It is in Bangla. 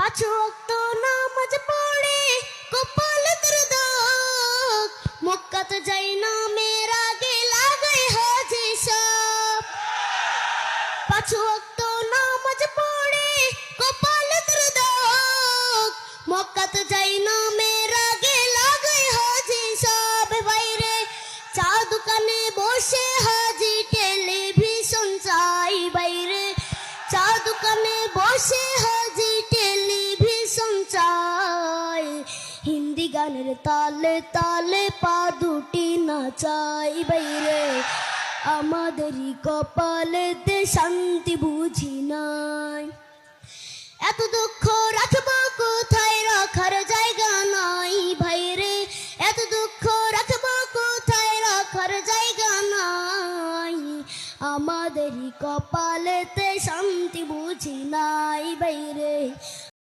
পাঁচ ওয়াক্ত নামাজ পড়ে কপালে তোর দাগ, মক্কাতে যাই না মেয়ের আগে লাগাই হাজি সাহেব। পাঁচ ওয়াক্ত নামাজ পড়ে কপালে তোর দাগ, মক্কাতে যাই না মেয়ের আগে লাগাই হাজি সাহেব। বাইরে চা দোকানে বসে হাজি টেলিভিশন চাই, বাইরে চা দোকানে বসে হাজি টেলিভিশন চাই। হিন্দি গানের তালে তালে পা দুটি নাচাই, বাইরে আমাদেরই কপালেতে শান্তি বুঝি নাই। এত দুঃখ